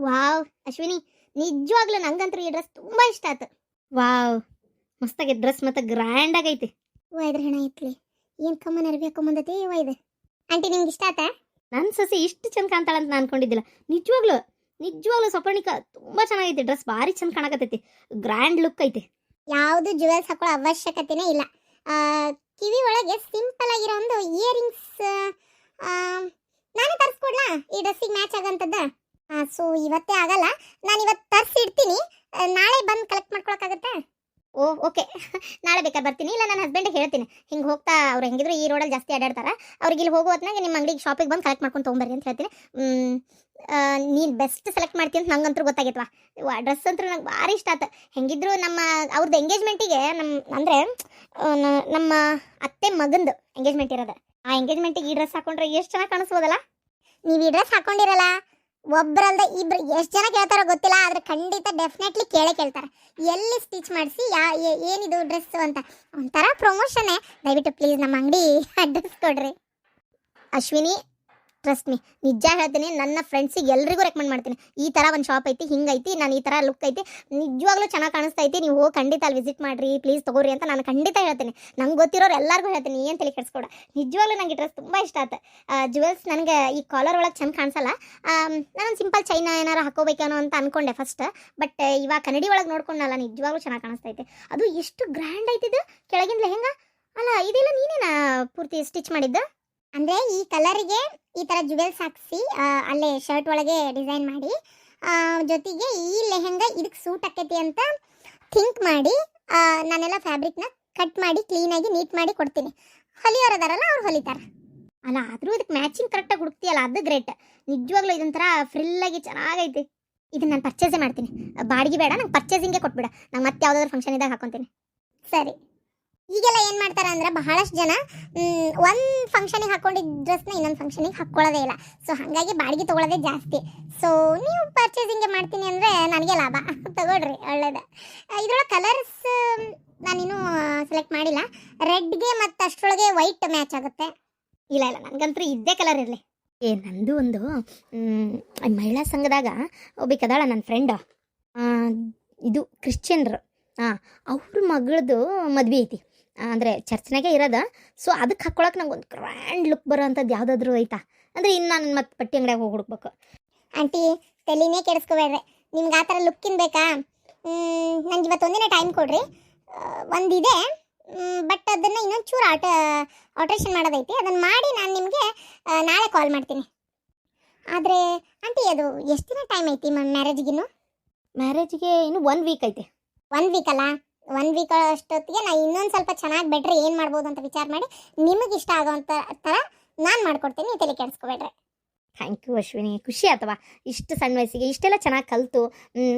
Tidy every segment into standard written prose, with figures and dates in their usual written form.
Wow Ashwini, ನಿಜವಾಗ್ಲೂ ನಂಗಂತೂ ಈ ಡ್ರೆಸ್ ತುಂಬಾ ಇಷ್ಟ ಆಯ್ತು. ವಾವ್, ಮಸ್ತಾಗೈತೆ ಡ್ರೆಸ್, ಮತ್ತೆ ಗ್ರ್ಯಾಂಡ್ ಆಗೈತಿ. ಇದ್ರ ಹೆಣ ಐತ್ಲಿ, ಏನ್ ಕಮ್ಮನ ಅರ್ವಿ ಹಾಕೊಂಬಂದತಿ ಇದು. ಆಂಟಿ ನಿಮ್ಗೆ ಇಷ್ಟ ಆತ? ನನ್ನ ಸೊಸೆ ಇಷ್ಟು ಚಂದ ಕಾಣ್ತಾಳ ಅಂತ ನಾನು ಅನ್ಕೊಂಡಿದ್ದಿಲ್ಲ. ನಿಜವಾಗ್ಲೂ ನಿಜವಾಗ್ಲೂ ಸಪರ್ಣಿಕ ತುಂಬಾ ಚೆನ್ನಾಗೈತಿ ಡ್ರೆಸ್, ಭಾರಿ ಚಂದ ಕಾಣಕತ್ತೈತಿ, ಗ್ರ್ಯಾಂಡ್ ಲುಕ್ ಐತಿ. ಯಾವುದು ಜುವೆಲ್ಸ್ ಹಾಕೊಳ್ಳೋ ಅವಶ್ಯಕತೆನೇ ಇಲ್ಲ. ಕಿವಿ ಒಳಗೆ ಸಿಂಪಲ್ ಆಗಿರೋ ಒಂದು ಇಯರಿಂಗ್ಸ್ ನಾನೇ ತರಿಸ್ಕೊಡ್ಲಾ ಈ ಡ್ರೆಸ್ಸಿಗೆ ಮ್ಯಾಚ್ ಆಗಂತದ್ದ? ಸೊ ಇವತ್ತೇ ಆಗಲ್ಲ, ನಾನು ಇವತ್ತು ತರಿಸಿಡ್ತೀನಿ, ನಾಳೆ ಬಂದು ಕಲೆಕ್ಟ್ ಮಾಡ್ಕೊಳಕ್ಕಾಗತ್ತೆ? ಓ ಓಕೆ ನಾಳೆ ಬೇಕಾದ್ರೆ ಬರ್ತೀನಿ, ಇಲ್ಲ ನನ್ನ ಹಸ್ಬೆಂಡಿಗೆ ಹೇಳ್ತೀನಿ, ಹಿಂಗೆ ಹೋಗ್ತಾ ಅವ್ರು ಹೆಂಗಿದ್ರು ಈ ರೋಡಲ್ಲಿ ಜಾಸ್ತಿ ಅಡ್ಡಾಡ್ತಾರೆ, ಅವ್ರಿಗೆ ಇಲ್ಲಿ ಹೋಗೋ ಹೊತ್ನಾಗ ನಿಮ್ಮ ಅಂಗಡಿಗೆ ಶಾಪಿಗೆ ಬಂದು ಕಲೆಕ್ಟ್ ಮಾಡ್ಕೊಂಡು ತೊಗೊಂಬರ್ರಿ ಅಂತ ಹೇಳ್ತೀನಿ. ನೀನು ಬೆಸ್ಟ್ ಸೆಲೆಕ್ಟ್ ಮಾಡ್ತೀನಿ ಅಂತ ನಂಗಂತೂ ಗೊತ್ತಾಗೈತವಾ. ಡ್ರೆಸ್ ಅಂತೂ ನಂಗೆ ಭಾರಿ ಇಷ್ಟ ಆಯ್ತು. ಹೆಂಗಿದ್ರು ನಮ್ಮ ಅವ್ರದ್ದು ಎಂಗೇಜ್ಮೆಂಟಿಗೆ ಅಂದರೆ ನಮ್ಮ ಅತ್ತೆ ಮಗಂದು ಎಂಗೇಜ್ಮೆಂಟ್ ಇರೋದು. ಆ ಎಂಗೇಜ್ಮೆಂಟಿಗೆ ಈ ಡ್ರೆಸ್ ಹಾಕೊಂಡ್ರೆ ಎಷ್ಟು ಚೆನ್ನಾಗಿ ಕಾಣಿಸ್ಬೋದಲ್ಲ. ನೀವು ಈ ಡ್ರೆಸ್ ಹಾಕೊಂಡಿರಲ್ಲ, ಒಬ್ಬರಲ್ದ ಇಬ್ರು ಎಷ್ಟು ಜನ ಕೇಳ್ತಾರೋ ಗೊತ್ತಿಲ್ಲ, ಆದ್ರೆ ಖಂಡಿತ ಡೆಫಿನೆಟ್ಲಿ ಕೇಳ್ತಾರೆ ಎಲ್ಲಿ ಸ್ಟಿಚ್ ಮಾಡಿಸಿ, ಏನಿದು ಡ್ರೆಸ್ ಅಂತ. ಒಂಥರ ಪ್ರಮೋಷನ್ನೇ. ದಯವಿಟ್ಟು ಪ್ಲೀಸ್ ನಮ್ಮ ಅಂಗಡಿ ಅಡ್ರೆಸ್ ಕೊಡ್ರಿ. ಅಶ್ವಿನಿ, ಟ್ರಸ್ಟ್ ಮೀ, ನಿಜ ಹೇಳ್ತೀನಿ, ನನ್ನ ಫ್ರೆಂಡ್ಸಿಗೆ ಎಲ್ರಿಗೂ ರೆಕಮೆಂಡ್ ಮಾಡ್ತೀನಿ. ಈ ಥರ ಒಂದು ಶಾಪ್ ಐತಿ, ಹಿಂಗೈತಿ, ನಾನು ಈ ಥರ ಲುಕ್ ಐತಿ, ನಿಜವಾಗ್ಲೂ ಚೆನ್ನಾಗಿ ಕಾಣಿಸ್ತೈತಿ, ನೀವು ಹೋಗಿ ಖಂಡಿತ ಅಲ್ಲಿ ವಿಸಿಟ್ ಮಾಡಿರಿ ಪ್ಲೀಸ್, ತೊಗೋರಿ ಅಂತ ನಾನು ಖಂಡಿತ ಹೇಳ್ತೀನಿ. ನಂಗೆ ಗೊತ್ತಿರೋರು ಎಲ್ಲರಿಗೂ ಹೇಳ್ತೀನಿ, ಏನು ತಲೆ ಕೆಡಿಸ್ಕೊಡ. ನಿಜವಾಗ್ಲೂ ನನಗೆ ಡ್ರೆಸ್ ತುಂಬ ಇಷ್ಟ ಆಯ್ತು. ಜುವೆಲ್ಸ್ ನನಗೆ ಈ ಕಾಲರ್ ಒಳಗೆ ಚೆಂದ ಕಾಣಿಸಲ್ಲ, ನಾನೊಂದು ಸಿಂಪಲ್ ಚೈನಾ ಏನಾರು ಹಾಕೋಬೇಕೇನೋ ಅಂತ ಅಂದ್ಕೊಂಡೆ ಫಸ್ಟ್, ಬಟ್ ಇವಾಗ ಕನ್ನಡಿ ಒಳಗೆ ನೋಡ್ಕೊಂಡಲ್ಲ, ನಿಜವಾಗ್ಲೂ ಚೆನ್ನಾಗಿ ಕಾಣಿಸ್ತೈತೆ. ಅದು ಎಷ್ಟು ಗ್ರ್ಯಾಂಡ್ ಐತಿದ್ದು, ಕೆಳಗಿಂದ ಲೆಹಂಗಾ ಅಲ್ಲ, ಇದೆಲ್ಲ ನೀನೇನಾ ಪೂರ್ತಿ ಸ್ಟಿಚ್ ಮಾಡಿದ್ದು? ಅಂದರೆ ಈ ಕಲರಿಗೆ ಈ ಥರ ಜುವೆಲ್ಸ್ ಹಾಕಿಸಿ ಅಲ್ಲೇ ಶರ್ಟ್ ಒಳಗೆ ಡಿಸೈನ್ ಮಾಡಿ, ಜೊತೆಗೆ ಈ ಲೆಹಂಗಾ ಇದಕ್ಕೆ ಸೂಟ್ ಆಕೈತಿ ಅಂತ ಥಿಂಕ್ ಮಾಡಿ ನಾನೆಲ್ಲ ಫ್ಯಾಬ್ರಿಕ್ನ ಕಟ್ ಮಾಡಿ ಕ್ಲೀನಾಗಿ ನೀಟ್ ಮಾಡಿ ಕೊಡ್ತೀನಿ. ಹೊಲಿಯೋರದಾರಲ್ಲ ಅವ್ರು ಹೊಲಿತಾರೆ ಅಲ್ಲ, ಆದರೂ ಇದಕ್ಕೆ ಮ್ಯಾಚಿಂಗ್ ಕರೆಕ್ಟಾಗಿ ಹುಡುಕ್ತಿಯಲ್ಲ, ಅದು ಗ್ರೇಟ್. ನಿಜವಾಗ್ಲೂ ಇದೊಂಥರ ಫ್ರಿಲ್ಲಾಗಿ ಚೆನ್ನಾಗೈತಿ. ಇದನ್ನ ನಾನು ಪರ್ಚೇಸೇ ಮಾಡ್ತೀನಿ, ಬಾಡಿಗೆ ಬೇಡ, ನಂಗೆ ಪರ್ಚೇಸಿಂಗೇ ಕೊಟ್ಬಿಡ, ನಂಗೆ ಮತ್ತೆ ಯಾವುದಾದ್ರು ಫಂಕ್ಷನ್ ಇದ್ದಾಗ ಹಾಕೊತೀನಿ. ಸರಿ. ಈಗೆಲ್ಲ ಏನು ಮಾಡ್ತಾರೆ ಅಂದರೆ ಬಹಳಷ್ಟು ಜನ ಒಂದು ಫಂಕ್ಷನಿಗೆ ಹಾಕ್ಕೊಂಡಿದ್ದ ಡ್ರೆಸ್ನ ಇನ್ನೊಂದು ಫಂಕ್ಷನಿಗೆ ಹಾಕ್ಕೊಳ್ಳೋದೇ ಇಲ್ಲ. ಸೊ ಹಾಗಾಗಿ ಬಾಡಿಗೆ ತೊಗೊಳ್ಳೋದೇ ಜಾಸ್ತಿ. ಸೊ ನೀವು ಪರ್ಚೇಸಿಂಗೆ ಮಾಡ್ತೀನಿ ಅಂದರೆ ನನಗೆ ಲಾಭ, ತಗೊಳ್ರಿ, ಒಳ್ಳೇದು. ಇದರೊಳಗೆ ಕಲರ್ಸ್ ನಾನಿನ್ನೂ ಸೆಲೆಕ್ಟ್ ಮಾಡಿಲ್ಲ. ರೆಡ್ಗೆ ಮತ್ತು ಅಷ್ಟರೊಳಗೆ ವೈಟ್ ಮ್ಯಾಚ್ ಆಗುತ್ತೆ. ಇಲ್ಲ ನನಗಂತೂ ಇದ್ದೇ ಕಲರ್ ಇರಲಿ. ನಂದು ಒಂದು ಮಹಿಳಾ ಸಂಘದಾಗ ಒಬ್ಬಕದಾಳ ನನ್ನ ಫ್ರೆಂಡ್, ಇದು ಕ್ರಿಶ್ಚಿಯನ್ರು. ಅವ್ರ ಮಗಳದು ಮದ್ವೆ ಐತಿ, ಅಂದರೆ ಚರ್ಚ್ನಾಗೆ ಇರೋದ. ಸೊ ಅದಕ್ಕೆ ಹಾಕ್ಕೊಳಕ್ಕೆ ನಂಗೆ ಒಂದು ಗ್ರ್ಯಾಂಡ್ ಲುಕ್ ಬರೋ ಅಂಥದ್ದು ಯಾವುದಾದ್ರೂ ಐತಾ ಅಂದರೆ ಇನ್ನು ನಾನು ಮತ್ತೆ ಪಟ್ಟಿ ಅಂಗಡಿಯಾಗ ಹೋಗಿ ಹುಡುಕ್ಬೇಕು. ಆಂಟಿ ತಲೆನೇ ಕೆಡಿಸ್ಕೋಬೇಡ್ರಿ, ನಿಮ್ಗೆ ಆ ಥರ ಲುಕ್ಕಿನ್ ಬೇಕಾ? ನಂಗೆ ಇವತ್ತೊಂದಿನ ಟೈಮ್ ಕೊಡ್ರಿ. ಒಂದಿದೆ, ಬಟ್ ಅದನ್ನು ಇನ್ನೊಂದು ಚೂರು ಆಲ್ಟ್ರೇಷನ್ ಮಾಡೋದೈತಿ, ಅದನ್ನು ಮಾಡಿ ನಾನು ನಿಮಗೆ ನಾಳೆ ಕಾಲ್ ಮಾಡ್ತೀನಿ. ಆದರೆ ಆಂಟಿ ಅದು ಎಷ್ಟು ದಿನ ಟೈಮ್ ಐತಿ ಮ್ಯಾರೇಜ್ಗಿನ್ನು? ಮ್ಯಾರೇಜ್ಗೆ ಇನ್ನೂ 1 ವೀಕ್ ಐತೆ. 1 ವೀಕ್ ಅಲ್ಲ, 1 ವೀಕ್ ಅಷ್ಟೊತ್ತಿಗೆ ನಾನು ಇನ್ನೊಂದು ಸ್ವಲ್ಪ ಚೆನ್ನಾಗಿ ಬೆಟ್ರೆ ಏನು ಮಾಡ್ಬೋದು ಅಂತ ವಿಚಾರ ಮಾಡಿ ನಿಮಗೆ ಇಷ್ಟ ಆಗೋವಂಥ ಥರ ನಾನು ಮಾಡ್ಕೊಡ್ತೀನಿ, ತಲೆ ಕೆಡಿಸ್ಕೋಬೇಡ್ರಿ. ಥ್ಯಾಂಕ್ ಯು ಅಶ್ವಿನಿ, ಖುಷಿ ಆತವಾ ಇಷ್ಟು ಸಣ್ಣ ವಯಸ್ಸಿಗೆ ಇಷ್ಟೆಲ್ಲ ಚೆನ್ನಾಗಿ ಕಲಿತು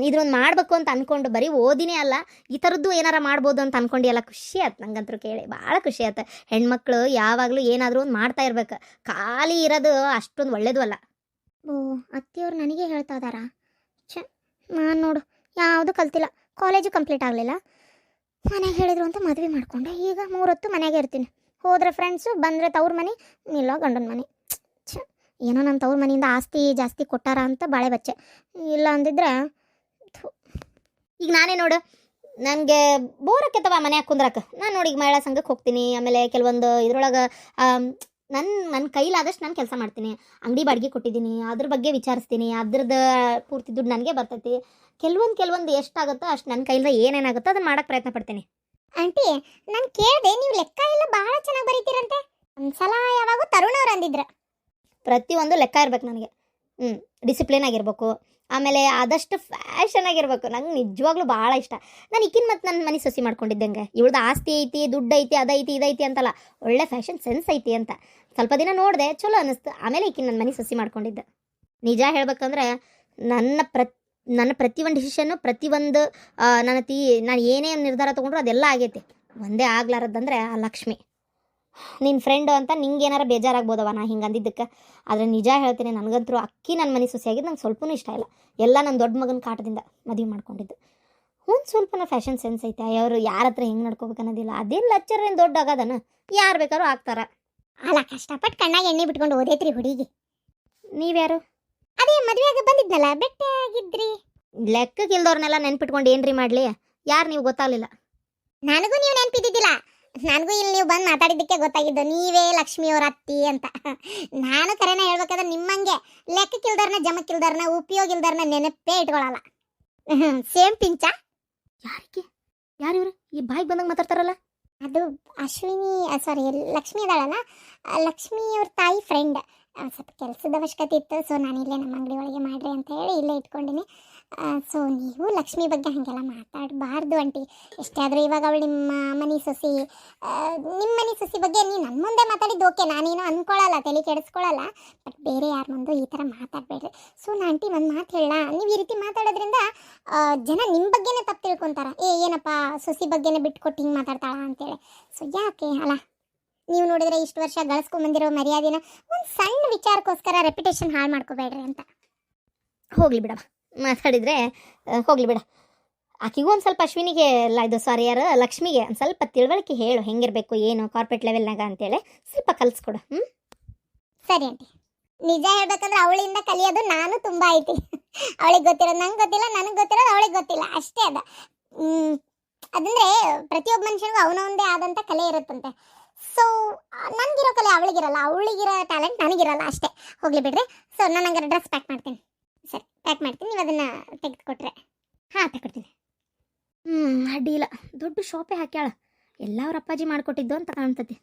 ಇದ್ರೊಂದು ಮಾಡಬೇಕು ಅಂತ ಅಂದ್ಕೊಂಡು, ಬರೀ ಓದಿನೇ ಅಲ್ಲ ಈ ಥರದ್ದು ಏನಾರ ಮಾಡ್ಬೋದು ಅಂತ ಅಂದ್ಕೊಂಡು ಖುಷಿ ಆಯ್ತು. ನಂಗಂತೂ ಕೇಳಿ ಭಾಳ ಖುಷಿ ಆಯ್ತು. ಹೆಣ್ಮಕ್ಳು ಯಾವಾಗಲೂ ಏನಾದರೂ ಒಂದು ಮಾಡ್ತಾ ಇರ್ಬೇಕು, ಖಾಲಿ ಇರೋದು ಅಷ್ಟೊಂದು ಒಳ್ಳೇದು ಅಲ್ಲ. ಓ ಅತ್ತೆಯವ್ರು ನನಗೆ ಹೇಳ್ತಾ ಇದ್ದಾರಾ? ನಾನು ನೋಡು ಯಾವುದು ಕಲ್ತಿಲ್ಲ, ಕಾಲೇಜು ಕಂಪ್ಲೀಟ್ ಆಗಲಿಲ್ಲ, ಮನೆಗೆ ಹೇಳಿದ್ರು ಅಂತ ಮದುವೆ ಮಾಡಿಕೊಂಡೆ. ಈಗ 3 ಹೊತ್ತು ಮನೆಯಾಗೆ ಇರ್ತೀನಿ. ಹೋದರೆ ಫ್ರೆಂಡ್ಸು, ಬಂದರೆ ತವ್ರ ಮನೆ, ಇಲ್ಲ ಗಂಡನ ಮನೆ. ಏನೋ ನನ್ನ ತವ್ರ ಮನೆಯಿಂದ ಆಸ್ತಿ ಜಾಸ್ತಿ ಕೊಟ್ಟಾರ ಅಂತ ಬಾಳೆ ಬಚ್ಚೆ, ಇಲ್ಲ ಅಂದಿದ್ರೆ ಈಗ ನಾನೇ ನೋಡು, ನನಗೆ ಬೋರ್ ಆಕೈತವ ಮನೆ ಕುಂದ್ರಕ್ಕೆ. ನಾನು ನೋಡಿ ಈಗ ಮಹಿಳಾ ಸಂಘಕ್ಕೆ ಹೋಗ್ತೀನಿ, ಆಮೇಲೆ ಕೆಲವೊಂದು ಇದ್ರೊಳಗೆ ನನ್ನ ಕೈಲಾದಷ್ಟು ನಾನು ಕೆಲಸ ಮಾಡ್ತೀನಿ. ಅಂಗಡಿ ಬಾಡಿಗೆ ಕೊಟ್ಟಿದ್ದೀನಿ, ಅದ್ರ ಬಗ್ಗೆ ವಿಚಾರಿಸ್ತೀನಿ, ಅದ್ರದ್ದು ಪೂರ್ತಿ ದುಡ್ಡು ನನಗೆ ಬರ್ತೈತಿ. ಕೆಲವೊಂದು ಎಷ್ಟಾಗುತ್ತೋ ಅಷ್ಟು ನನ್ನ ಕೈಯಿಂದ ಏನೇನಾಗುತ್ತೋ ಅದನ್ನು ಮಾಡೋಕ್ಕೆ ಪ್ರಯತ್ನ ಪಡ್ತೀನಿ. ಆಂಟಿ ನಾನು ಕೇಳಿದೆ, ನೀವು ಲೆಕ್ಕ ಎಲ್ಲ ಭಾಳ ಚೆನ್ನಾಗಿ ಬರೀತೀರಂತೆ. ಒಂದ್ಸಲ ಯಾವಾಗೂ ತರುಣ್ ಅವ್ರು ಅಂದಿದ್ರು, ಪ್ರತಿಯೊಂದು ಲೆಕ್ಕ ಇರ್ಬೇಕು ನನಗೆ, ಡಿಸಿಪ್ಲಿನ್ ಆಗಿರ್ಬೇಕು, ಆಮೇಲೆ ಆದಷ್ಟು ಫ್ಯಾಷನ್ ಆಗಿರ್ಬೇಕು. ನಂಗೆ ನಿಜವಾಗ್ಲೂ ಭಾಳ ಇಷ್ಟ. ನಾನು ಈಕಿನ ಮತ್ತು ನನ್ನ ಮನೆ ಸೊಸಿ ಮಾಡ್ಕೊಂಡಿದ್ದಂಗೆ, ಇವಳ್ದು ಆಸ್ತಿ ಐತಿ, ದುಡ್ಡು ಐತಿ, ಅದೈತಿ ಇದೈತಿ ಅಂತಲ್ಲ, ಒಳ್ಳೆ ಫ್ಯಾಷನ್ ಸೆನ್ಸ್ ಐತಿ ಅಂತ ಸ್ವಲ್ಪ ದಿನ ನೋಡಿದೆ, ಚಲೋ ಅನ್ನಿಸ್ತು. ಆಮೇಲೆ ಈಕಿನ ನನ್ನ ಮನೆ ಸೊಸಿ ಮಾಡ್ಕೊಂಡಿದ್ದೆ. ನಿಜ ಹೇಳ್ಬೇಕಂದ್ರೆ ನನ್ನ ಪ್ರತಿಯೊಂದು ಡಿಸಿಷನ್ನು, ಪ್ರತಿಯೊಂದು ನಾನು ಏನೇ ನಿರ್ಧಾರ ತೊಗೊಂಡ್ರು ಅದೆಲ್ಲ ಆಗೈತಿ. ಒಂದೇ ಆಗ್ಲಾರದಂದ್ರೆ ಆ ಲಕ್ಷ್ಮಿ ನಿನ್ನ ಫ್ರೆಂಡು ಅಂತ ನಿಂಗೆ ಏನಾರ ಬೇಜಾರಾಗ್ಬೋದವ ನಾ ಹಿಂಗೆ ಅಂದಿದ್ದಕ್ಕೆ. ಆದರೆ ನಿಜ ಹೇಳ್ತೀನಿ, ನನಗಂತೂ ಅಕ್ಕಿ ನನ್ನ ಮನೆ ಸೊಸೆಯಾಗಿದ್ದು ನಂಗೆ ಸ್ವಲ್ಪನೂ ಇಷ್ಟ ಇಲ್ಲ. ಎಲ್ಲ ನನ್ನ ದೊಡ್ಡ ಮಗನ ಕಾಟದಿಂದ ಮದುವೆ ಮಾಡ್ಕೊಂಡಿದ್ದು. ಒಂದು ಸ್ವಲ್ಪನ ಫ್ಯಾಷನ್ ಸೆನ್ಸ್ ಐತೆ, ಅವರು ಯಾರ ಹತ್ರ ಹೆಂಗೆ ನಡ್ಕೋಬೇಕು ಅನ್ನೋದಿಲ್ಲ. ಅದೇನು ಲೆಕ್ಚರ್ ಏನು ದೊಡ್ಡ ಆಗೋದನ, ಯಾರು ಬೇಕಾದ್ರೂ ಆಗ್ತಾರ. ಅಲ್ಲ ಕಷ್ಟಪಟ್ಟು ಕಣ್ಣಾಗ ಎಣ್ಣೆ ಬಿಟ್ಕೊಂಡು ಓದೈತ್ರಿ ಹುಡುಗಿ. ನೀವ್ಯಾರು? ಅದೇ ಮದುವೆಯಾಗ ಬಂದಿದ್ನಲ್ಲ, ಬೆಟ್ಟ ಯಾವಾಗಿದ್ರಿ? ಲೆಕ್ಕಕ್ಕಿಲ್ದವ್ರನ್ನೆಲ್ಲ ನೆನ್ಪಿಟ್ಕೊಂಡು ಏನ್ರಿ ಮಾಡ್ಲಿ? ಯಾರು ನೀವು ಗೊತ್ತಾಗ್ಲಿಲ್ಲ? ನನಗೂ ನೀವು ನೆನಪಿದ್ದಿದ್ದಿಲ್ಲ. ನನಗೂ ಇಲ್ಲಿ ನೀವು ಬಂದು ಮಾತಾಡಿದ್ದಕ್ಕೆ ಗೊತ್ತಾಗಿದ್ದು ನೀವೇ ಲಕ್ಷ್ಮಿಯವರ ಅತ್ತಿ ಅಂತ. ನಾನು ಕರೆನ ಹೇಳ್ಬೇಕಾದ್ರೆ ನಿಮ್ಮಂಗೆ ಲೆಕ್ಕಕ್ಕಿಲ್ದವ್ರನ್ನ, ಜಮಕ್ಕಿಲ್ದವ್ರನ್ನ, ಉಪಯೋಗ ಇಲ್ದವ್ರನ್ನ ನೆನಪೇ ಇಟ್ಕೊಳಲ್ಲ. ಸೇಮ್ ಪಿಂಚ. ಯಾರಿಗೆ? ಯಾರಿವ್ರು ಈ ಬಾಯಿಗೆ ಬಂದಂಗೆ ಮಾತಾಡ್ತಾರಲ್ಲ? ಅದು ಅಶ್ವಿನಿ, ಸಾರಿ ಲಕ್ಷ್ಮಿ ಇದ್ದಾಳಲ್ಲ, ಲಕ್ಷ್ಮಿ ಅವ್ರ ತಾಯಿ ಫ್ರೆಂಡ್. ಸ್ವಲ್ಪ ಕೆಲಸದ ಅವಶ್ಯಕತೆ ಇತ್ತು, ಸೊ ನಾನು ಇಲ್ಲೇ ನಮ್ಮ ಅಂಗಡಿ ಒಳಗೆ ಮಾಡ್ರಿ ಅಂತ ಹೇಳಿ ಇಲ್ಲೇ ಇಟ್ಕೊಂಡಿನಿ. ಸೊ ನೀವು ಲಕ್ಷ್ಮಿ ಬಗ್ಗೆ ಹಾಗೆಲ್ಲ ಮಾತಾಡಬಾರ್ದು ಆಂಟಿ. ಎಷ್ಟೇ ಆದರೂ ಇವಾಗ ಅವಳು ನಿಮ್ಮ ಮನೆ ಸೊಸಿ. ನಿಮ್ಮ ಮನೆ ಸೊಸಿ ಬಗ್ಗೆ ನೀವು ನನ್ನ ಮುಂದೆ ಮಾತಾಡಿದ್ದು ಓಕೆ, ನಾನೇನು ಅಂದ್ಕೊಳ್ಳಲ್ಲ, ತಲೆ ಕೆಡಿಸ್ಕೊಳ್ಳಲ್ಲ. ಬಟ್ ಬೇರೆ ಯಾರ ಮುಂದೆ ಈ ಥರ ಮಾತಾಡಬೇಡ್ರಿ. ಸೊ ನಾ ಆಂಟಿ ಒಂದು ಮಾತು ಹೇಳ, ನೀವು ಈ ರೀತಿ ಮಾತಾಡೋದ್ರಿಂದ ಜನ ನಿಮ್ಮ ಬಗ್ಗೆನೇ ತಪ್ಪು ತಿಳ್ಕೊತಾರೆ. ಏನಪ್ಪ ಸೊಸಿ ಬಗ್ಗೆನೇ ಬಿಟ್ಕೊಟ್ಟು ಹಿಂಗೆ ಮಾತಾಡ್ತಾಳ ಅಂತೇಳಿ. ಸೊ ಯಾಕೆ ಅಲ್ಲ, ನೀವು ನೋಡಿದ್ರೆ ಇಷ್ಟು ವರ್ಷ ಗಳಿಸ್ಕೊಂಬಂದಿರೋ ಮರ್ಯಾದೆನ ಒಂದು ಸಣ್ಣ ವಿಚಾರಕ್ಕೋಸ್ಕರ ರೆಪ್ಯುಟೇಷನ್ ಹಾಳು ಮಾಡ್ಕೋಬೇಡ್ರಿ ಅಂತ. ಹೋಗ್ಲಿ ಬಿಡಮ್ಮ, ಮಾತಾಡಿದ್ರೆ ಹೋಗ್ಲಿ ಬಿಡ. ಆಕಿಗೂ ಒಂದು ಸ್ವಲ್ಪ ಅಶ್ವಿನಿಗೆ ಅಲ್ಲ, ಇದು ಸಾರಿ ಯಾರು ಲಕ್ಷ್ಮಿಗೆ ಒಂದು ಸ್ವಲ್ಪ ತಿಳುವಳಿಕೆ ಹೇಳು, ಹೆಂಗಿರಬೇಕು ಏನು ಕಾರ್ಪೊರೇಟ್ ಲೆವೆಲ್ನಾಗ ಅಂತೇಳಿ ಸ್ವಲ್ಪ ಕಲಿಸ್ಕೊಡು. ಸರಿ ಆಂಟಿ. ನಿಜ ಹೇಳ್ಬೇಕಂದ್ರೆ ಅವಳಿಂದ ಕಲಿಯೋದು ನಾನು ತುಂಬ ಐತಿ. ಅವಳಿಗೆ ಗೊತ್ತಿರೋದು ನಂಗೆ ಗೊತ್ತಿಲ್ಲ, ನನಗೆ ಗೊತ್ತಿರೋದು ಅವಳಿಗೆ ಗೊತ್ತಿಲ್ಲ, ಅಷ್ಟೇ ಅದ. ಅದಂದ್ರೆ ಪ್ರತಿಯೊಬ್ಬ ಮನುಷ್ಯನಿಗೂ ಅವನೊಂದೇ ಆದಂಥ ಕಲೆ ಇರುತ್ತಂತೆ. ಸೊ ನನಗಿರೋ ಕಲೆ ಅವಳಿಗಿರಲ್ಲ, ಅವಳಿಗಿರೋ ಟ್ಯಾಲೆಂಟ್ ನನಗಿರಲ್ಲ, ಅಷ್ಟೇ. ಹೋಗ್ಲಿ ಬಿಡ್ರಿ. ಸೊ ನಾನು ಹಂಗಾರೆ ಡ್ರೆಸ್ ಪ್ಯಾಕ್ ಮಾಡ್ತೀನಿ. ಸರಿ, ಪ್ಯಾಕ್ ಮಾಡ್ತೀನಿ, ನೀವು ಅದನ್ನು ತೆಗೆದುಕೊಟ್ರೆ. ಹಾಂ, ತಗೊಡ್ತೀನಿ. ಅಡ್ಡಿಲ್ಲ, ದೊಡ್ಡ ಶಾಪೇ ಹಾಕ್ಯಾಳ. ಎಲ್ಲ ಅವ್ರ ಅಪ್ಪಾಜಿ ಮಾಡಿಕೊಟ್ಟಿದ್ದು ಅಂತ ಕಾಣ್ತತಿ.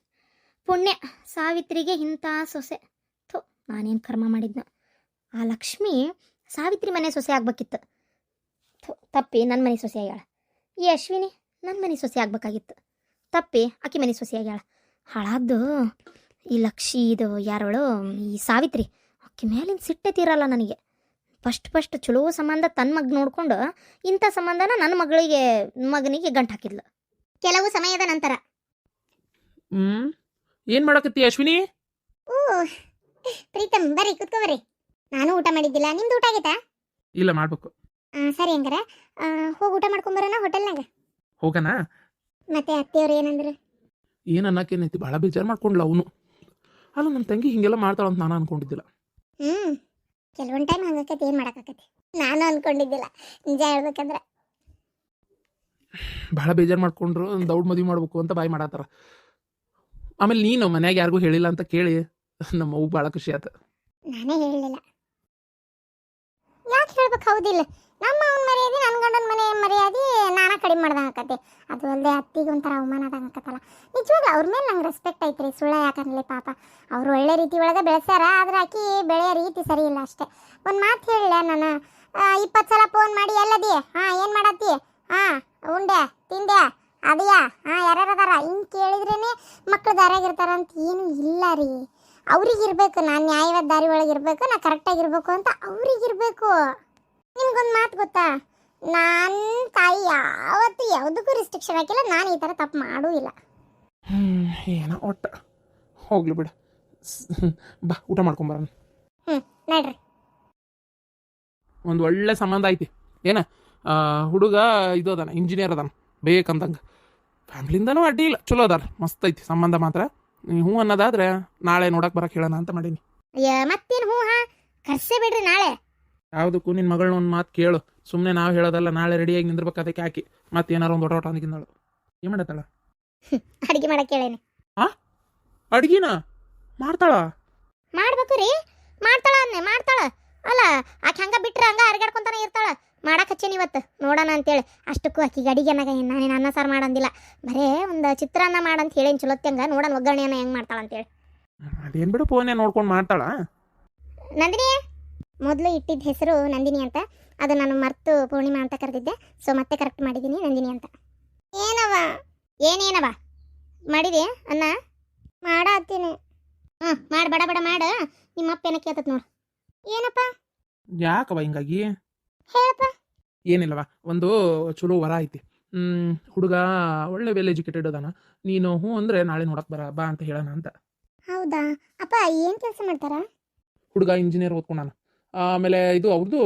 ಪುಣ್ಯ ಸಾವಿತ್ರಿಗೆ ಇಂಥ ಸೊಸೆ. ಥೋ, ನಾನೇನು ಕರ್ಮ ಮಾಡಿದ್ನ. ಆ ಲಕ್ಷ್ಮಿ ಸಾವಿತ್ರಿ ಮನೆ ಸೊಸೆ ಆಗ್ಬೇಕಿತ್ತು. ಥೋ, ತಪ್ಪಿ ನನ್ನ ಮನೆ ಸೊಸೆ ಆಗ್ಯಾಳ. ಈ ಅಶ್ವಿನಿ ನನ್ನ ಮನೆ ಸೊಸೆ ಆಗ್ಬೇಕಾಗಿತ್ತು. ತಪ್ಪಿ ಆಕಿ ಮನೆ ಸೊಸೆ ಆಗ್ಯಾಳ. ಹಾಳಾದ್ದು ಈ ಇದು ಯಾರವಳು, ಈ ಸಾವಿತ್ರಿ. ಆಕಿ ಮೇಲಿನ ಸಿಟ್ಟೆ ತೀರಲ್ಲ ನನಗೆ. ಫಸ್ಟ್ ಚಲೋ ಸಂಬಂಧ ತನ್ನ ಮಗ ನೋಡ್ಕೊಂಡು ಇಂಥ ಸಂಬಂಧನ ನನ್ನ ಮಗನಿಗೆ ಗಂಟು ಹಾಕಿದ್ಲು. ಕೆಲವು ಸಮಯದ ನಂತರ ಏನ್ ಮಾಡಕತ್ತಿ ಅಶ್ವಿನಿ? ಓ ಪ್ರೀತಮ್, ಬರ್ರಿ ಕುತ್ಕೋ ಬರ್ರಿ. ನಾನು ಊಟ ಮಾಡಿದ್ದಿಲ್ಲ, ನಿಮ್ದು ಊಟ ಆಗೈತಾ? ಇಲ್ಲ, ಮಾಡ್ಬೇಕು. ಸರಿ ಹಂಗಾರ ಹೋಗಿ ಊಟ ಮಾಡ್ಕೊಂಬರೋಣ ಹೋಟೆಲ್ನಾಗ. ಹೋಗಣ. ಮತ್ತೆ ಅತ್ತೆಯವ್ರು ಏನಂದ್ರು? ಏನ್ ಅನ್ನಕೇನೈತಿ, ಭಾಳ ಬೇಜಾರು ಮಾಡ್ಕೊಂಡ್ಲ ಅವನು. ಅಲ್ಲ, ನಮ್ಮ ತಂಗಿ ಹಿಂಗೆಲ್ಲ ಮಾಡ್ತಾಳ ಅಂತ ನಾನು ಅನ್ಕೊಂಡಿದ್ದಿಲ್ಲ. ಕೆಲವೊಂದು ಟೈಮ್ ಹಂಗಾಕೈತಿ, ಏನು ಮಾಡೋಕ್ಕಾಕತಿ. ನಾನು ಅನ್ಕೊಂಡಿದ್ದಿಲ್ಲ ನಿಜ ಹೇಳ್ಬೇಕಂದ್ರೆ. ಭಾಳ ಬೇಜಾರು ಮಾಡ್ಕೊಂಡ್ರು, ದೌಡ್ ಮದುವೆ ಮಾಡ್ಬೇಕು ಅಂತ ಬಾಯಿ ಮಾಡತ್ತಾರ. ಆಮೇಲೆ ನೀನು ಮನ್ಯಾಗ ಯಾರಿಗೂ ಹೇಳಿಲ್ಲ ಅಂತ ಕೇಳಿ ನಮ್ಮ ಅವ್ಗೆ ಭಾಳ ಖುಷಿ ಆಯ್ತು. ನಾನೇ ಹೇಳಲಿಲ್ಲ. ಯಾಕೆ ಹೇಳ್ಬೇಕು? ಹೌದಿಲ್ಲ, ನಮ್ಮ ಅವನ ಮರ್ಯಾದೆ, ನನ್ನ ಗಂಡನ ಮನೆ ಮರ್ಯಾದೆ ನಾನಾ ಕಡಿಮೆ ಮಾಡ್ದಂಗೆ ಆಕತಿ. ಅದು ಅಲ್ಲದೆ ಅತ್ತಿಗೆ ಒಂಥರ ಅವಮಾನದಂಗೆ ಆಕತ್ತಲ್ಲ. ನಿಜವಾಗ್ಲೂ ಅವ್ರ ಮೇಲೆ ನಂಗೆ ರೆಸ್ಪೆಕ್ಟ್ ಐತ್ರಿ, ಸುಳ್ಳ ಯಾಕಂದ್ಲಿ. ಪಾಪ ಅವ್ರು ಒಳ್ಳೆ ರೀತಿ ಒಳಗೆ ಬೆಳೆಸ್ಯಾರ, ಆದ್ರೆ ಆಕಿ ಬೆಳೆಯೋ ರೀತಿ ಸರಿ ಇಲ್ಲ ಅಷ್ಟೇ. ಒಂದು ಮಾತು ಹೇಳಲ್ಲ, ನಾನು 20 ಸಲ ಫೋನ್ ಮಾಡಿ ಎಲ್ಲದಿ, ಏನು ಮಾಡತ್ತಿ, ಉಂಡೆ ತಿಂದೆ ಅದೆಯಾ, ಯಾರ್ಯಾರು ಅದಾರ ಹಿಂಗೆ ಕೇಳಿದ್ರೇ ಮಕ್ಳು ದಾರಿಯಾಗಿರ್ತಾರ ಅಂತ ಏನೂ ಇಲ್ಲ ರೀ. ಅವ್ರಿಗಿರ್ಬೇಕು, ನಾನು ನ್ಯಾಯವಾದ ದಾರಿ ಒಳಗಿರ್ಬೇಕು, ನಾ ಕರೆಕ್ಟಾಗಿರ್ಬೇಕು ಅಂತ ಅವ್ರಿಗಿರ್ಬೇಕು. ನಿಮ್ಗೊಂದು ಮಾತು ಗೊತ್ತಾ, ನನ್ನ ತಾಯಿ ಯಾವತ್ತೂ ಯಾವುದಕ್ಕೂ ರಿಸ್ಟ್ರಿಕ್ಷನ್ ಹಾಕಿಲ್ಲ. ನಾನು ಈ ಥರ ತಪ್ಪು ಮಾಡೂ ಇಲ್ಲ. ಏನೋ ಒಟ್ಟ ಹೋಗ್ಲಿ ಬಿಡ. ಬಾ, ಊಟ ಮಾಡ್ಕೊಂಬರೋಣ. ನೋಡ್ರಿ, ಒಂದು ಒಳ್ಳೆ ಸಂಬಂಧ ಐತಿ. ಏನ ಹುಡುಗ ಇದು ಅದಾನ, ಇಂಜಿನಿಯರ್ ಅದಾನ ಬೇಕಂತಂಗೆ. ಫ್ಯಾಮ್ಲಿಂದನೂ ಅಡ್ಡಿ ಇಲ್ಲ, ಚಲೋ ಅದಾರ, ಮಸ್ತ್ ಐತಿ ಸಂಬಂಧ ಮಾತ್ರ. ಹ್ಞೂ ಅನ್ನೋದಾದ್ರೆ ನಾಳೆ ನೋಡಕ್ಕೆ ಬರಕ್ಕೆ ಹೇಳೋಣ ಅಂತ ಮಾಡೀನಿ. ಮತ್ತೇನು ಕರ್ಸೇ ಬಿಡ್ರಿ ನಾಳೆ. ಯಾವುದಕ್ಕೂ ನಿನ್ನ ಮಗಳನ್ನ ಒಂದು ಮಾತು ಕೇಳು. ಸುಮ್ಮನೆ ನಾವು ಹೇಳೋದಲ್ಲ, ನಾಳೆ ರೆಡಿಯಾಗಿ ನಿಂದಿರ್ಬೇಕು. ಅದಕ್ಕೆ ಹಾಕಿ ಮತ್ತೆ ಏನಾರು ಒಂದು ಒಟ ಅಂದಿದ್ದಾಳು. ಏನು ಮಾಡತ್ತಾಳ? ಅಡುಗೆ ಮಾಡಕ್ಕೆ ಹೇಳೇನೆ. ಅಡ್ಗಿನ ಮಾಡ್ತಾಳ? ಮಾಡ್ಬೇಕು ರೀ, ಮಾಡ್ತಾಳ. ಅಲ್ಲ, ಆಕೆ ಹಂಗ ಬಿಟ್ರೆ ಹಂಗ ಅರ್ಗಾಡ್ಕೊಂತಾನೆ ಇರ್ತಾಳ. ಮಾಡಕ್ಕೆ ಹಚ್ಚೇನಿ ಇವತ್ತು, ನೋಡೋಣ ಅಂತೇಳಿ. ಅಷ್ಟಕ್ಕೂ ಆಕಿಗೆ ಅಡಿಗೆ ಅನ್ನಗ ನಾನೇನು ಅನ್ನ ಸಾರು ಮಾಡಂದಿಲ್ಲ, ಬರೇ ಒಂದು ಚಿತ್ರಾನ್ನ ಮಾಡಂತ ಹೇಳೇನು ಚಲೋತ್ತಂಗ. ನೋಡೋಣ ಒಗ್ಗರಣೆಯನ್ನು ಹೆಂಗೆ ಮಾಡ್ತಾಳ ಅಂತೇಳಿ. ಅದೇನು ಬಿಡು, ಫೋನೇ ನೋಡ್ಕೊಂಡು ಮಾಡ್ತಾಳ. ನಂದಿನಿ, ಮೊದಲು ಇಟ್ಟಿದ್ದ ಹೆಸರು ನಂದಿನಿ ಅಂತ, ಅದು ನಾನು ಮರ್ತು ಪೂರ್ಣಿಮಾ ಅಂತ ಕರೆದಿದ್ದೆ. ಸೊ ಮತ್ತೆ ಕರೆಕ್ಟ್ ಮಾಡಿದ್ದೀನಿ, ನಂದಿನಿ ಅಂತ. ಏನೇನವ ಮಾಡಿದೆ ಅನ್ನ? ಮಾಡತ್ತೀನಿ. ಮಾಡಿ ಬಡ ಮಾಡು. ನಿಮ್ಮ ಅಪ್ಪ ಏನಕ್ಕೆ ಕೇಳ್ತತ್ ನೋಡು. ಏನಪ್ಪ? ಯಾಕವ ಹಿಂಗಾಗಿ? ಹೇಳಪ್ಪ. ಏನಿಲ್ಲವ, ಒಂದು ಚಲೋ ವರ ಐತಿ. ಹುಡುಗ ಒಳ್ಳೆ ವೆಲ್ ಎಜುಕೇಟೆಡ್ ಅದಾನ. ನೀನು ಹ್ಞೂ ಅಂದರೆ ನಾಳೆ ನೋಡಕ್ಕೆ ಬಾ ಅಂತ ಹೇಳೋಣ ಅಂತ. ಹೌದಾ ಅಪ್ಪ? ಏನು ಕೆಲಸ ಮಾಡ್ತಾರ? ಹುಡುಗ ಇಂಜಿನಿಯರ್ ಓದ್ಕೊಂಡಾನ. ಆಮೇಲೆ ಇದು ಅವ್ರದ್ದು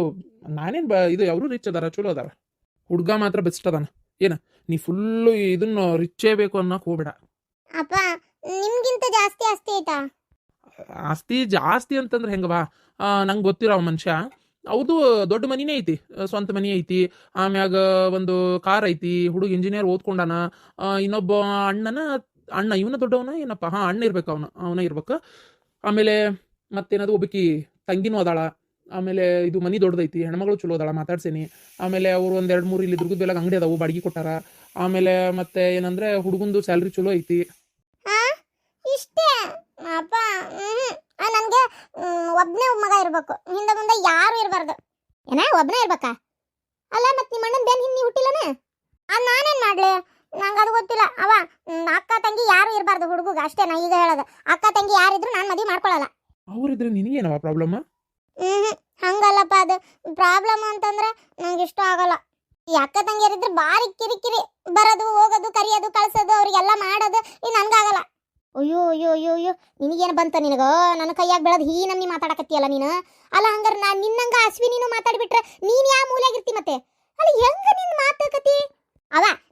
ನಾನೇನು ಇದು ಅವರು ರಿಚ್ ಅದಾರ, ಚಲೋ ಅದಾರ. ಹುಡುಗ ಮಾತ್ರ ಬೆಸ್ಟ್ ಅದಾನ. ಏನ ನೀ ಫುಲ್ಲು ಇದನ್ನು ರಿಚ್ಚೇ ಬೇಕು ಅನ್ನೋಕೆ ಹೋಗ್ಬೇಡ. ಅಪ್ಪ ನಿಮ್ಗಿಂತ ಜಾಸ್ತಿ ಆಸ್ತಿ ಐತಾ? ಆಸ್ತಿ ಜಾಸ್ತಿ ಅಂತಂದ್ರೆ ಹೆಂಗವಾ, ನಂಗೆ ಗೊತ್ತಿರೋ ಮನುಷ್ಯ ಅವ್ದು ದೊಡ್ಡ ಮನಿನೇ ಐತಿ, ಸ್ವಂತ ಮನಿ ಐತಿ. ಆಮ್ಯಾಗ ಒಂದು ಕಾರ್ ಐತಿ. ಹುಡುಗ ಇಂಜಿನಿಯರ್ ಓದ್ಕೊಂಡಾನ. ಇನ್ನೊಬ್ಬ ಅಣ್ಣ ಇವನ ದೊಡ್ಡವನ ಏನಪ್ಪ, ಅಣ್ಣ ಇರ್ಬೇಕು, ಅವನ ಇರ್ಬೇಕು. ಆಮೇಲೆ ಮತ್ತೇನದು ಒಬ್ಬಕಿ ತಂಗಿನೂ ಅದಾಳ. ಆಮೇಲೆ ಇದು ಮನಿ ದೊಡ್ಡದೈತಿ, ಹೆಣ್ಮಗಳು ಚಲೋ ಅದಾಳ, ಮಾತಾಡ್ಸೇನಿ. ಆಮೇಲೆ ಅವ್ರು ಒಂದ್ 2-3 ಇಲ್ಲಿ ದುರ್ಗದ ಬೆಳಗ್ಗೆ ಅಂಗಡಿ ಅದಾವು, ಬಾಡಿಗೆ ಕೊಟ್ಟಾರ. ಆಮೇಲೆ ಮತ್ತೆ ಏನಂದ್ರೆ ಹುಡುಗಂದು ಸ್ಯಾಲ್ರಿ ಚಲೋ ಐತಿ. ಇಷ್ಟೇ ಅಪ್ಪ. ನನ್ಗೆ ಒಬ್ನೇ ಮಗ ಇರ್ಬೇಕು, ಹಿಂದೆ ಮುಂದೆ ಯಾರು ಇರಬಾರ್ದು. ಏನ ಒಬ್ನೇ ಇರ್ಬೇಕಾ? ಅಲ್ಲ ಮತ್ ನಿಮ್ಮ ಅಣ್ಣನ ಬೆನ್ ಹಿಂದೆ ಹುಟ್ಟಿಲ್ಲನ? ನಾನೇನ್ ಮಾಡ್ಲಿ, ನಂಗೆ ಅದು ಗೊತ್ತಿಲ್ಲ. ಅಕ್ಕ ತಂಗಿ ಯಾರು ಇರಬಾರ್ದು ಹುಡುಗ, ಅಷ್ಟೇ ನಾ ಈಗ ಹೇಳೋದು. ಅಕ್ಕ ತಂಗಿ ಯಾರಿದ್ರು ನಾನು ಮದುವೆ ಮಾಡ್ಕೊಳಲ್ಲ. ಅವ್ರಿದ್ರೆ ನಿನಗೇನವ ಪ್ರಾಬ್ಲಮ್? ಹಂಗಲ್ಲಪ್ಪ, ಅದು ಪ್ರಾಬ್ಲಮ್ ಅಂತಂದ್ರೆ ನಂಗೆ ಇಷ್ಟ ಆಗಲ್ಲ. ಈ ಅಕ್ಕ ತಂಗಿಯರಿದ್ರೆ ಬಾರಿ ಕಿರಿಕಿರಿ, ಬರೋದು ಹೋಗೋದು ಕರಿಯೋದು ಕಳ್ಸೋದು ಅವ್ರಿಗೆಲ್ಲ ಮಾಡೋದು, ಇದು ನನ್ಗಾಗಲ್ಲ. ಅಯ್ಯೋ ಅಯ್ಯೋ ಅಯ್ಯೋ ಅಯ್ಯೋ, ನಿನಗೇನು ಬಂತ ನಿನಗ? ನನ್ನ ಕೈಯಾಗ ಬೆಳೆದು ಹೀ ನಮ್ನಿ ಮಾತಾಡಕತ್ತೀಯಲ್ಲ ನೀನು. ಅಲ್ಲ ಹಂಗಾರೆ ನಾನು ನಿನ್ನಂಗ ಅಶ್ವಿನಿನೂ ಮಾತಾಡ್ಬಿಟ್ರೆ ನೀನು ಯಾವ ಮೂಲೆಯಾಗಿರ್ತಿ ಮತ್ತೆ? ಅಲ್ಲ ಹೆಂಗ ನಿನ್ ಮಾತಾಡಕತ್ತಿ?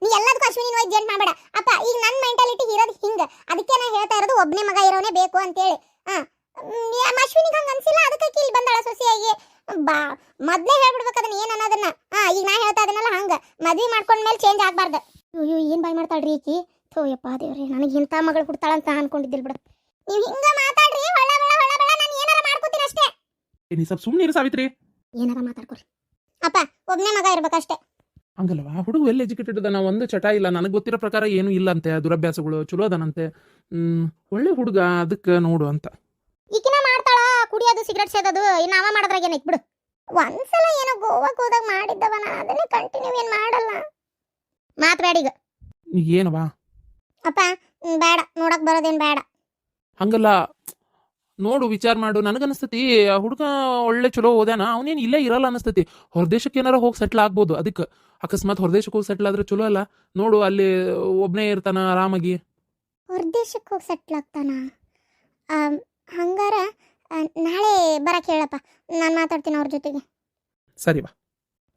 ನೀ ಎಲ್ಲದಕ್ಕೂ ಅಶ್ವಿನಿ ಜೆಂಟ್ ಮಾಡಬೇಡ ಅಪ್ಪ. ಈಗ ನನ್ನ ಮೆಂಟಾಲಿಟಿ ಇರೋದು ಹಿಂಗ, ಅದಕ್ಕೆ ನಾ ಹೇಳ್ತಾ ಇರೋದು ಒಬ್ಬನೇ ಮಗ ಇರೋನೇ ಬೇಕು ಅಂತೇಳಿ. ಅಶ್ವಿನಿಗೆ ಹಂಗ ಅನ್ಸಿಲ್ಲ, ಅದಕ್ಕೆ ಇಲ್ಲಿ ಬಂದಾಳ ಸೊಸೆಯಾಗಿ. ಮೊದ್ಲೇ ಹೇಳ್ಬಿಡ್ಬೇಕು ಅದನ್ನ ಏನ್ ಅನ್ನೋದನ್ನ. ಈಗ ನಾ ಹೇಳ್ತಾ ಇದನ್ನಲ್ಲ, ಹಂಗ ಮದ್ವಿ ಮಾಡ್ಕೊಂಡ್ಮೇಲೆ ಚೇಂಜ್ ಆಗ್ಬಾರ್ದು. ಅಯ್ಯೋ ಏನ್ ಬಾಯ್ ಮಾಡ್ತಾಳ್ರಿ ಈಕಿ? ಥೋಯಪ್ಪ ದೇವ್ರಿ, ನನಗೆ ಇಂಥ ಮಗಳು ಕೊಡ್ತಾಳಂತ ಅನ್ಕೊಂಡಿದ್ದಿಲ್ ಬಿಡು. ನೀವು ಹಿಂಗ ಮಾತಾಡ್ರಿ, ಹೊಳ ನಾನು ಏನಾರ ಮಾಡ್ಕೋತೀನಿ ಅಷ್ಟೇ. ನೀ ಸ್ವಲ್ಪ ಸುಮ್ಮನೆ ಇರು ಸಾವಿತ್ರಿ. ಏನಾರ ಮಾತಾಡ್ಕೊರಿ ಅಪ್ಪ, ಒಬ್ಬನೇ ಮಗ ಇರ್ಬೇಕಷ್ಟೇ. ಹಂಗಲ್ವಾ, ಹುಡುಗ ವೆಲ್ ಎಜುಕೇಟೆಡ್ ಅದಾನ, ಒಂದು ಚಟ ಇಲ್ಲ. ನನಗೆ ಗೊತ್ತಿರೋ ಪ್ರಕಾರ ಏನು ಇಲ್ಲ ಅಂತೆ, ದುರಭ್ಯಾಸಗಳು ಚಲೋ ಅದಾನಂತೆ. ಒಳ್ಳೆ ಹುಡುಗ, ಅದಕ್ಕೆ ನೋಡು ಅಂತ. ಈಕಿನ ಮಾಡ್ತಾಳ ಕುಡಿಯೋದು, ಸಿಗರೆಟ್ ಸೇದೋದು. ಇನ್ನು ಅವ ಮಾಡಿದ್ರಾಗ ಏನೈತ್ ಬಿಡು. ಒಂದ್ಸಲ ಏನೋ ಗೋವಾಕ್ ಹೋದಾಗ ಮಾಡಿದ್ದವನ, ಅದನ್ನೇ ಕಂಟಿನ್ಯೂ ಏನ್ ಮಾಡಲ್ಲ. ಮಾತ್ ಬೇಡ ಈಗ. ಏನವಾ ಅಪ್ಪ, ಬೇಡ, ನೋಡಕ್ ಬರೋದೇನ್ ಬೇಡ. ಹಂಗಲ್ಲ, ನೋಡು, ವಿಚಾರ ಮಾಡು. ನನಗನ್ಸ್ತತಿ ಹುಡುಗ ಒಳ್ಳೆ ಚಲೋ ಓದ್ಯಾನ, ಅವನೇನು ಇಲ್ಲೇ ಇರಲ್ಲ ಅನಿಸ್ತತಿ. ಹೊರದೇಶಕ್ಕೆ ಏನಾರ ಹೋಗಿ ಸೆಟ್ಲ್ ಆಗ್ಬೋದು. ಅದಕ್ಕೆ ಅಕಸ್ಮಾತ್ ಹೊರದೇಶಕ್ಕೆ ಹೋಗಿ ಸೆಟ್ಲ್ ಆದ್ರೆ ಚಲೋ ಅಲ್ಲ. ನೋಡು, ಅಲ್ಲಿ ಒಬ್ಬನೇ ಇರ್ತಾನ ಆರಾಮಾಗಿ. ಹೊರದೇಶಕ್ಕೆ ಹೋಗಿ ಸೆಟ್ಲ್ ಆಗ್ತಾನ? ಹಂಗಾರ ನಾಳೆ ಬರಕ್ಕೆ ಹೇಳಪ್ಪ, ನಾನು ಮಾತಾಡ್ತೀನಿ ಅವ್ರ ಜೊತೆಗೆ. ಸರಿವಾ.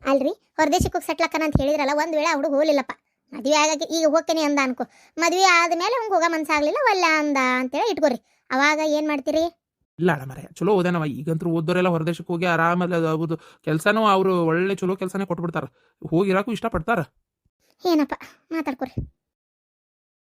ಅಲ್ರಿ, ಹೊರದೇಶಕ್ಕೆ ಹೋಗಿ ಸೆಟ್ಲ್ ಆಕಾನ ಅಂತ ಹೇಳಿದ್ರಲ್ಲ, ಒಂದ್ ವೇಳೆ ಹುಡುಗ ಹೋಗ್ಲಿಲ್ಲಪ್ಪ, ಮದುವೆ ಆಗಾಕೆ ಈಗ ಹೋಗ್ತೇನೆ ಅಂದ ಅನ್ಕೋ. ಮದುವೆ ಆದ್ಮೇಲೆ ಹಂಗೆ ಹೋಗೋ ಮನ್ಸಾಗ್ಲಿಲ್ಲ, ಒಲ್ಲ ಅಂದ ಅಂತೇಳಿ ಇಟ್ಕೋರಿ. ಅವಾಗ ಏನ್ ಮಾಡ್ತೀರಿ? ಇಲ್ಲ ಅಲ್ಲ ಮರೆ, ಚಲೋ ಓದ್ಯಾನವ. ಈಗಂತೂ ಓದೋರೆಲ್ಲ ಹೊರದೇಶಕ್ಕೆ ಹೋಗಿ ಆರಾಮಲ್ಲಿ ಅದು ಕೆಲಸನೂ ಅವರು ಒಳ್ಳೆ ಚಲೋ ಕೆಲಸನೇ ಕೊಟ್ಬಿಡ್ತಾರ. ಹೋಗಿರಾಕು ಇಷ್ಟಪಡ್ತಾರ. ಏನಪ್ಪ ಮಾತಾಡ್ಕೊರಿ.